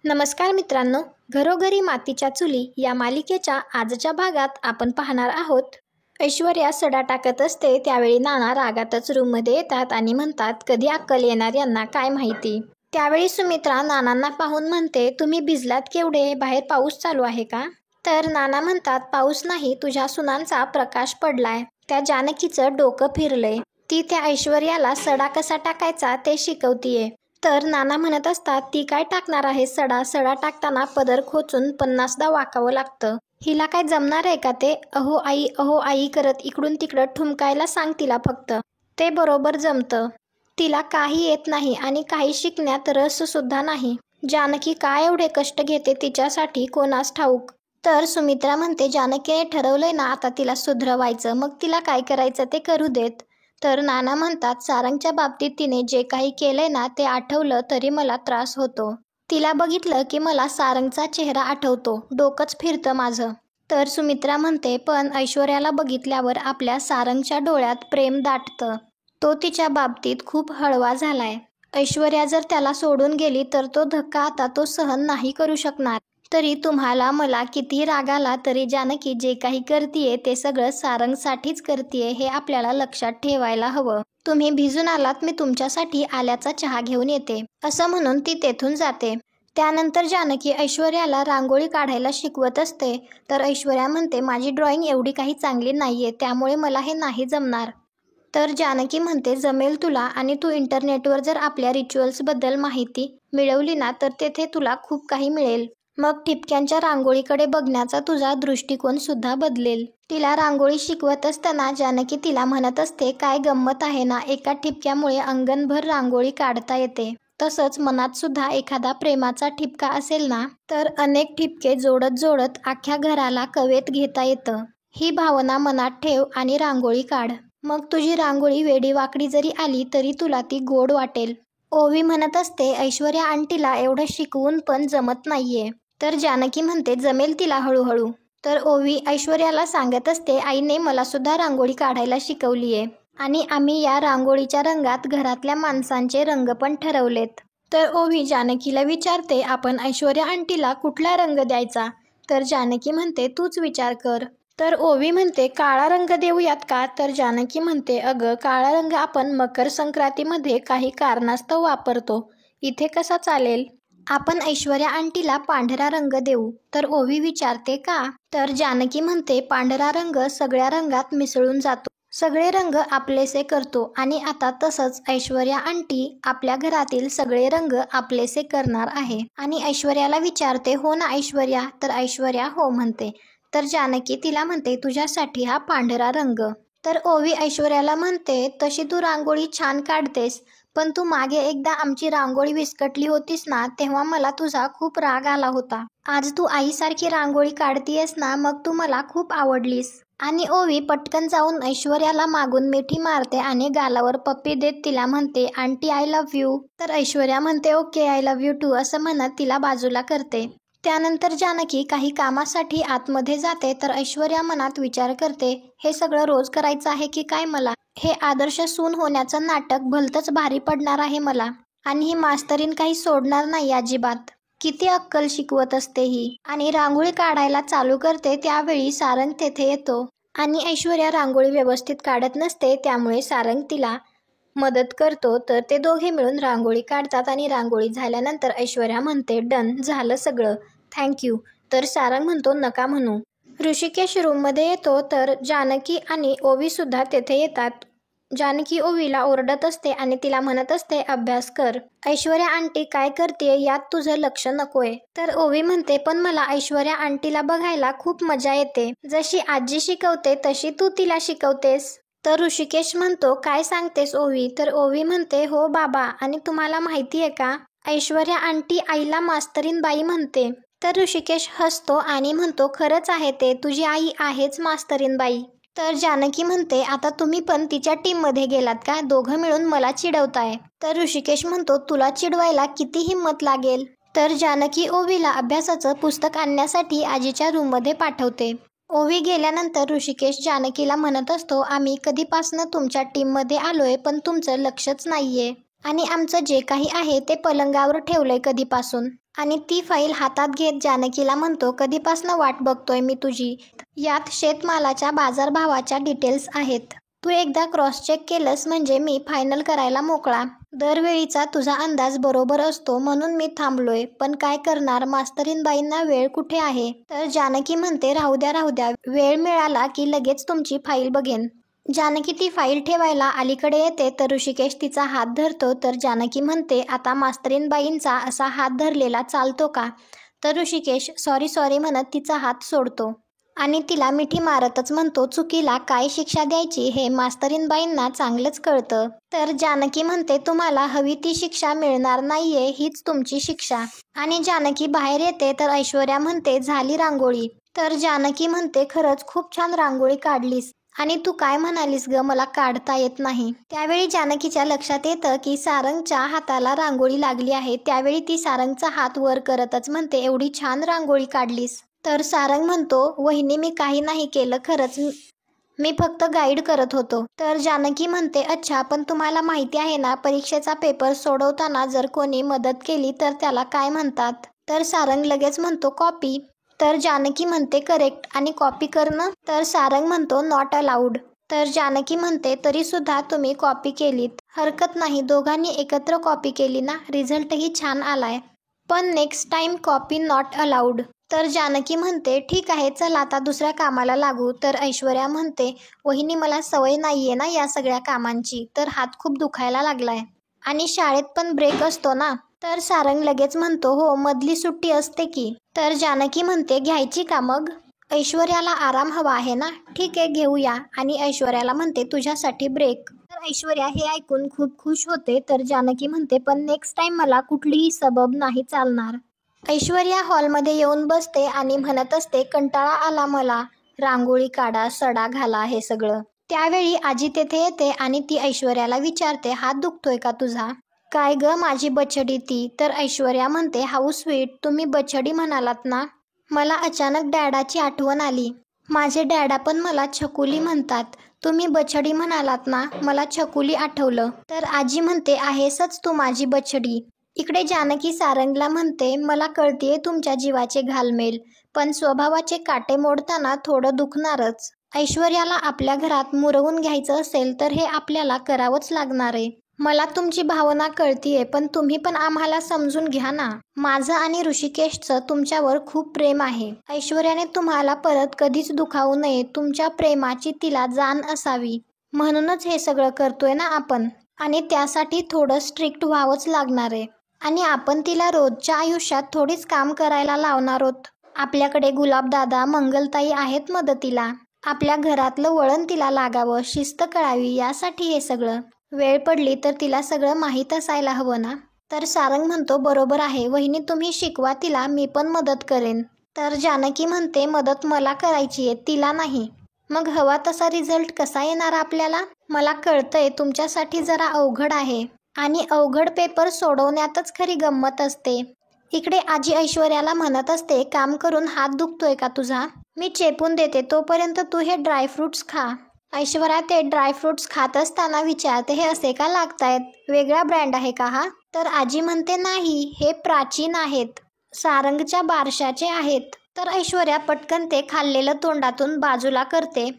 नमस्कार मित्रांनो, घरोघरी मातीच्या चुली या मालिकेच्या आजच्या भागात आपण पाहणार आहोत. ऐश्वर्या सडा टाकत असते त्यावेळी नाना रागातच रूममध्ये येतात आणि म्हणतात, कधी अक्कल येणार यांना काय माहिती. त्यावेळी सुमित्रा नानांना पाहून म्हणते, तुम्ही भिजलात केवढे, बाहेर पाऊस चालू आहे का? तर नाना म्हणतात, पाऊस नाही, तुझ्या सुनांचा प्रकाश पडलाय. त्या जानकीचं डोकं फिरलंय, ती त्या ऐश्वर्याला सडा कसा टाकायचा ते शिकवतीये. तर नाना म्हणत असतात, ती काय टाकणार आहे सडा, सडा टाकताना पदर खोचून 50दा वाकावं लागतं, हिला काय जमणार आहे का ते? अहो आई करत इकडून तिकडं ठुमकायला सांग तिला फक्त, ते बरोबर जमतं. तिला काही येत नाही आणि काही शिकण्यात रस सुद्धा नाही. जानकी काय एवढे कष्ट घेते तिच्यासाठी कोणास ठाऊक. तर सुमित्रा म्हणते, जानकीने ठरवलंय ना आता तिला सुधरवायचं, मग तिला काय करायचं ते करू देत. तर नाना म्हणतात, सारंगच्या बाबतीत तिने जे काही केलंय ना ते आठवलं तरी मला त्रास होतो. तिला बघितलं की मला सारंगचा चेहरा आठवतो, डोकंच फिरतं माझं. तर सुमित्रा म्हणते, पण ऐश्वर्याला बघितल्यावर आपल्या सारंगच्या डोळ्यात प्रेम दाटतं. तो तिच्या बाबतीत खूप हळवा झालाय. ऐश्वर्या जर त्याला सोडून गेली तर तो धक्का आता तो सहन नाही करू शकणार. तरी तुम्हाला मला कितीही राग आला तरी जानकी जे काही करतीये ते सगळं सारंगसाठीच करतीये हे आपल्याला लक्षात ठेवायला हवं. तुम्ही भिजून आलात, मी तुमच्यासाठी आल्याचा चहा घेऊन येते, असं म्हणून ती तेथून जाते. त्यानंतर जानकी ऐश्वर्याला रांगोळी काढायला शिकवत असते. तर ऐश्वर्या म्हणते, माझी ड्रॉइंग एवढी काही चांगली नाहीये, त्यामुळे मला हे नाही जमणार. तर जानकी म्हणते, जमेल तुला, आणि तू इंटरनेटवर जर आपल्या रिच्युअल्सबद्दल माहिती मिळवली ना तर तेथे तुला खूप काही मिळेल. मग ठिपक्यांच्या रांगोळीकडे बघण्याचा तुझा दृष्टिकोन सुद्धा बदलेल. तिला रांगोळी शिकवत असताना जानकी तिला म्हणत असते, काय गंमत आहे ना, एका ठिपक्यामुळे अंगणभर रांगोळी काढता येते. तसंच मनात सुद्धा एखादा प्रेमाचा ठिपका असेल ना तर अनेक ठिपके जोडत जोडत अख्ख्या घराला कवेत घेता येतं. ही भावना मनात ठेव आणि रांगोळी काढ. मग तुझी रांगोळी वेडीवाकडी जरी आली तरी तुला ती गोड वाटेल. ओवी म्हणत असते, ऐश्वर्या आंटीला एवढं शिकवून पण जमत नाहीये. तर जानकी म्हणते, जमेल तिला हळूहळू. तर ओवी ऐश्वर्याला सांगत असते, आईने मला सुद्धा रांगोळी काढायला शिकवलीये आणि आम्ही या रांगोळीच्या रंगात घरातल्या माणसांचे रंग पण ठरवलेत. तर ओवी जानकीला विचारते, आपण ऐश्वर्या आंटीला कुठला रंग द्यायचा? तर जानकी म्हणते, तूच विचार कर. तर ओवी म्हणते, काळा रंग देऊयात का? तर जानकी म्हणते, अगं काळा रंग आपण मकर संक्रांतीमध्ये काही कारणास्तव वापरतो, इथे कसा चालेल? आपण ऐश्वर्या आंटीला पांढरा रंग देऊ. तर ओवी विचारते, का? तर जानकी म्हणते, पांढरा रंग सगळ्या रंगात मिसळून जातो, सगळे रंग आपलेसे करतो आणि आता तसंच ऐश्वर्या आंटी आपल्या घरातील सगळे रंग आपलेसे करणार आहे. आणि ऐश्वर्याला विचारते, हो ना ऐश्वर्या? तर ऐश्वर्या हो म्हणते. तर जानकी तिला म्हणते, तुझ्यासाठी हा पांढरा रंग. तर ओवी ऐश्वर्याला म्हणते, तशी तू रांगोळी छान काढतेस, पण तू मागे एकदा आमची रांगोळी विस्कटली होतीस ना तेव्हा मला तुझा खूप राग आला होता. आज तू आईसारखी रांगोळी काढतीयस ना, मग तू मला खूप आवडलीस. आणि ओवी पटकन जाऊन ऐश्वर्याला मागून मिठी मारते आणि गालावर पप्पी देत तिला म्हणते, आंटी आय लव्ह यू. तर ऐश्वर्या म्हणते, okay I love you too असं म्हणत तिला बाजूला करते. त्यानंतर जानकी काही कामासाठी आतमध्ये जाते. तर ऐश्वर्या मनात विचार करते, हे सगळं रोज करायचं आहे की काय मला? हे आदर्श सून होण्याचं नाटक भलतंच भारी पडणार आहे मला. आणि ही मास्तरीन काही सोडणार नाही अजिबात. किती अक्कल शिकवत असते ही. आणि रांगोळी काढायला चालू करते त्यावेळी सारंग तेथे येतो आणि ऐश्वर्या रांगोळी व्यवस्थित काढत नसते, त्यामुळे सारंग तिला मदत करतो. तर ते दोघे मिळून रांगोळी काढतात आणि रांगोळी झाल्यानंतर ऐश्वर्या म्हणते, डन झालं सगळं, थँक्यू. तर सारंग म्हणतो, नका म्हणू. ऋषिकेश रूममध्ये येतो तर जानकी आणि ओवी सुद्धा तेथे येतात. जानकी ओवीला ओरडत असते आणि तिला म्हणत असते, अभ्यास कर. ऐश्वर्या आंटी काय करते यात तुझं लक्ष नकोय. तर ओवी म्हणते, पण मला ऐश्वर्या आंटीला बघायला खूप मजा येते, जशी आजी शिकवते तशी तू तिला शिकवतेस. तर ऋषिकेश म्हणतो, काय सांगतेस ओवी? तर ओवी म्हणते, हो बाबा, आणि तुम्हाला माहिती आहे का, ऐश्वर्या आंटी आईला मास्तरीन बाई म्हणते. तर ऋषिकेश हसतो आणि म्हणतो, खरंच आहे ते, तुझी आई आहेच मास्तरीन बाई. तर जानकी म्हणते, आता तुम्ही पण तिच्या टीममध्ये गेलात का? दोघं मिळून मला चिडवताय. तर ऋषिकेश म्हणतो, तुला चिडवायला किती हिंमत लागेल? तर जानकी ओवीला अभ्यासाचं पुस्तक आणण्यासाठी आजीच्या रूममध्ये पाठवते. ओवी गेल्यानंतर ऋषिकेश जानकीला म्हणत असतो, आम्ही कधीपासनं तुमच्या टीममध्ये आलोय पण तुमचं लक्षच नाहीये. आणि आमचं जे काही आहे ते पलंगावर ठेवलंय कधीपासून. आणि ती फाईल हातात घेत जानकीला म्हणतो, कधीपासून वाट बघतोय मी तुझी. यात शेतमालाच्या बाजारभावाच्या डिटेल्स आहेत. तू एकदा क्रॉस चेक केलंस म्हणजे मी फायनल करायला मोकळा. दरवेळीचा तुझा अंदाज बरोबर असतो म्हणून मी थांबलोय. पण काय करणार, मास्तरीणबाईंना वेळ कुठे आहे. तर जानकी म्हणते, राहू द्या, वेळ मिळाला की लगेच तुमची फाईल बघेन. जानकी ती फाईल ठेवायला अलीकडे येते तर ऋषिकेश तिचा हात धरतो. तर जानकी म्हणते, आता मास्तरीणबाईंचा असा हात धरलेला चालतो का. तर ऋषिकेश सॉरी म्हणत तिचा हात सोडतो आणि तिला मिठी मारतच म्हणतो, चुकीला काय शिक्षा द्यायची हे मास्तरीणबाईंना चांगलंच कळतं. तर जानकी म्हणते, तुम्हाला हवी ती शिक्षा मिळणार नाहीये, हीच तुमची शिक्षा. आणि जानकी बाहेर येते तर ऐश्वर्या म्हणते, झाली रांगोळी. तर जानकी म्हणते, खरंच खूप छान रांगोळी काढलीस. आणि तू काय म्हणालीस ग, मला काढता येत नाही. त्यावेळी जानकीच्या लक्षात येतं की सारंगच्या हाताला रांगोळी लागली आहे. त्यावेळी ती सारंगचा हात वर करतच म्हणते, एवढी छान रांगोळी काढलीस. तर सारंग म्हणतो, वहिनी मी काही नाही केलं, खरंच मी फक्त गाईड करत होतो. तर जानकी म्हणते, अच्छा, पण तुम्हाला माहिती आहे ना, परीक्षेचा पेपर सोडवताना जर कोणी मदत केली तर त्याला काय म्हणतात. तर सारंग लगेच म्हणतो, कॉपी. तर जानकी म्हणते, करेक्ट. आणि कॉपी करणं. तर सारंग म्हणतो, नॉट अलाउड. तर जानकी म्हणते, तरी सुद्धा तुम्ही कॉपी केलीत, हरकत नाही, दोघांनी एकत्र कॉपी केली ना, रिझल्टही छान आलाय. पण next time copy not allowed. तर जानकी म्हणते, ठीक आहे, चल आता दुसऱ्या कामाला लागू. तर ऐश्वर्या म्हणते, वहिनी मला सवय नाहीये ना या सगळ्या कामांची, तर हात खूप दुखायला लागलाय. आणि शाळेत पण ब्रेक असतो ना. तर सारंग लगेच म्हणतो, हो, मधली सुट्टी असते की. तर जानकी म्हणते, घ्यायची का मग. ऐश्वर्याला आराम हवा आहे ना, ठीक आहे घेऊया. आणि ऐश्वर्याला म्हणते, तुझ्यासाठी ब्रेक. तर ऐश्वर्या हे ऐकून खूप खुश होते. तर जानकी म्हणते, पण नेक्स्ट टाइम मला कुठलीही सबब नाही चालणार. ऐश्वर्या हॉलमध्ये येऊन बसते आणि म्हणत असते, कंटाळा आला मला, रांगोळी काढा, सडा घाला, हे सगळं. त्यावेळी आजी तेथे येते आणि ती ऐश्वर्याला विचारते, हात दुखतोय का तुझा. काय ग माझी बछडी ती. तर ऐश्वर्या म्हणते, हाऊ स्वीट, तुम्ही बछडी म्हणालात ना, मला अचानक डॅडाची आठवण आली. माझे डॅडा पण मला छकुली म्हणतात. तुम्ही बछडी म्हणालात ना, मला छकुली आठवलं. तर आजी म्हणते, आहेसच तू माझी बछडी. इकडे जानकी सारंगला म्हणते, मला कळतीये तुमच्या जीवाचे घालमेल, पण स्वभावाचे काटे मोडताना थोडं दुखणारच. ऐश्वर्याला आपल्या घरात मुरवून घ्यायचं असेल तर हे आपल्याला करावंच लागणार आहे. मला तुमची भावना कळतीये, पण तुम्ही पण आम्हाला समजून घ्या ना. माझं आणि ऋषिकेशचं तुमच्यावर खूप प्रेम आहे. ऐश्वर्याने तुम्हाला परत कधीच दुखावू नये, तुमच्या प्रेमाची तिला जाण असावी, म्हणूनच हे सगळं करतोय ना आपण. आणि त्यासाठी थोडं स्ट्रिक्ट व्हावंच लागणार आहे. आणि आपण तिला रोजच्या आयुष्यात थोडीच काम करायला लावणार आहोत. आपल्याकडे गुलाबदादा, मंगलताई आहेत मदतीला. आपल्या घरातलं वळण तिला लागावं, शिस्त कळावी, यासाठी हे सगळं. वेळ पडली तर तिला सगळं माहीत असायला हवं ना. तर सारंग म्हणतो, बरोबर आहे वहिनी, तुम्ही शिकवा तिला, मी पण मदत करेन. तर जानकी म्हणते, मदत मला करायची आहे, तिला नाही. मग हवा तसा रिझल्ट कसा येणार आपल्याला. मला कळतंय तुमच्यासाठी जरा अवघड आहे. आणि अवघड पेपर सोडवण्यातच खरी गंमत असते. इकडे आजी ऐश्वर्याला म्हणत असते, काम करून हात दुखतोय का तुझा, मी चेपून देते, तोपर्यंत तू हे ड्रायफ्रुट्स खा. ऐश्वर्या ते ड्रायफ्रुट्स खात असताना विचारते, हे असे का लागतायत, वेगळा ब्रँड आहे का हा. तर आजी म्हणते, नाही, हे प्राचीन आहेत, सारंगच्या बारशाचे आहेत. तर ऐश्वर्या पटकन ते खाल्लेलं तोंडातून बाजूला करते,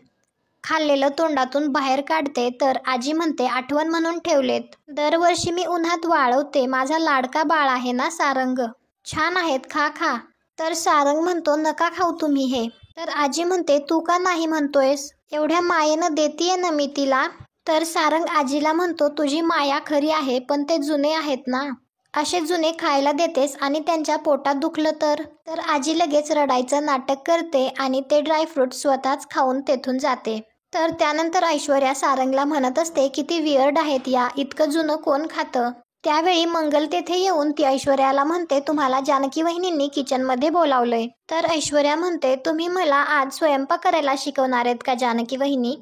खाल्लेलं तोंडातून बाहेर काढते. तर आजी म्हणते, आठवण म्हणून ठेवलेत, दरवर्षी मी उन्हात वाळवते, माझा लाडका बाळ आहे ना सारंग, छान आहेत, खा खा. तर सारंग म्हणतो, नका खाऊ तुम्ही हे. तर आजी म्हणते, तू का नाही म्हणतोयस, एवढ्या मायेनं देतीये ना मी तिला. तर सारंग आजीला म्हणतो, तुझी माया खरी आहे, पण ते जुने आहेत ना, असे जुने खायला देतेस आणि त्यांच्या पोटात दुखलं तर. तर आजी लगेच रडायचं नाटक करते आणि ते ड्रायफ्रूट स्वतःच खाऊन तेथून जाते. तर त्यानंतर ऐश्वर्या सारंगला म्हणत असते, किती वियर्ड आहेत या, इतकं जुनं कोण खातं. त्यावेळी मंगल तेथे येऊन ती ऐश्वर्याला म्हणते, तुम्हाला जानकी वहिनींनी किचनमध्ये बोलावलंय. तर ऐश्वर्या म्हणते, तुम्ही मला आज स्वयंपाक करायला शिकवणार आहेत का जानकी वहिनी.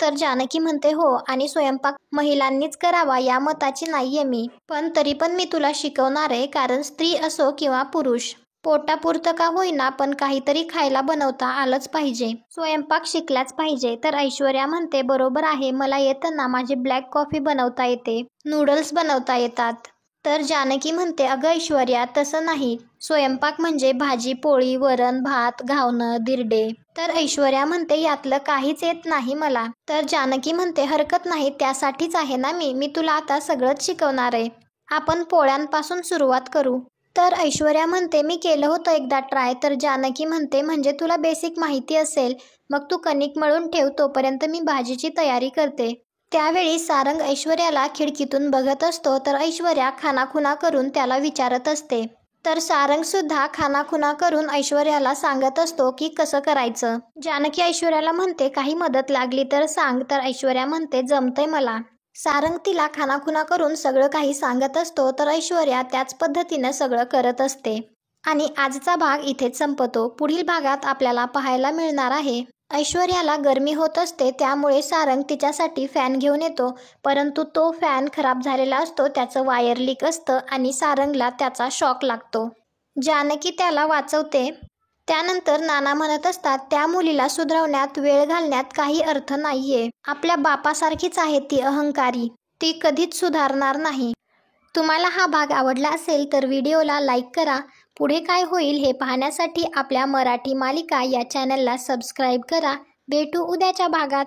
तर जानकी म्हणते, हो, आणि स्वयंपाक महिलांनीच करावा या मताची नाहीये मी, पण तरी पण मी तुला शिकवणार आहे, कारण स्त्री असो किंवा पुरुष, पोटापुरतं का होईना पण काहीतरी खायला बनवता आलंच पाहिजे. स्वयंपाक शिकलाच पाहिजे. तर ऐश्वर्या म्हणते बरोबर आहे, मला येतं ना, माझी ब्लॅक कॉफी बनवता येते, नूडल्स बनवता येतात. तर जानकी म्हणते अगं ऐश्वर्या तसं नाही, स्वयंपाक म्हणजे भाजी पोळी वरण भात घावणं दिरडे. तर ऐश्वर्या म्हणते यातलं काहीच येत नाही मला. तर जानकी म्हणते हरकत नाही, त्यासाठीच आहे ना मी तुला आता सगळंच शिकवणार आहे. आपण पोळ्यांपासून सुरुवात करू. तर ऐश्वर्या म्हणते मी केलं होतं एकदा ट्राय. तर जानकी म्हणते म्हणजे तुला बेसिक माहिती असेल, मग तू कणिक मळून ठेव, तोपर्यंत मी भाजीची तयारी करते. त्यावेळी सारंग ऐश्वर्याला खिडकीतून बघत असतो. तर ऐश्वर्या खानाखुणा करून त्याला विचारत असते. तर सारंग सुद्धा खानाखुणा करून ऐश्वर्याला सांगत असतो की कसं करायचं. जानकी ऐश्वर्याला म्हणते काही मदत लागली तर सांग. तर ऐश्वर्या म्हणते जमतंय मला. सारंग तिला खानाखुणा करून सगळं काही सांगत असतो. तर ऐश्वर्या त्याच पद्धतीनं सगळं करत असते. आणि आजचा भाग इथेच संपतो. पुढील भागात आपल्याला पाहायला मिळणार आहे ऐश्वर्याला गरमी होत असते, त्यामुळे सारंग तिच्यासाठी फॅन घेऊन येतो, परंतु तो फॅन खराब झालेला असतो, त्याचं वायर लीक असतं आणि सारंगला त्याचा शॉक लागतो. जानकी त्याला वाचवते. त्यानंतर नाना म्हणत असतात त्या मुलीला सुधरवण्यात वेळ घालण्यात काही अर्थ नाहीये. आपल्या बापासारखीच आहे ती, अहंकारी, ती कधीच सुधारणार नाही. तुम्हाला हा भाग आवडला असेल तर व्हिडिओला लाईक करा. पुढे काय होईल हे पाहण्यासाठी आपल्या मराठी मालिका या चॅनलला सबस्क्राईब करा. भेटू उद्याच्या भागात.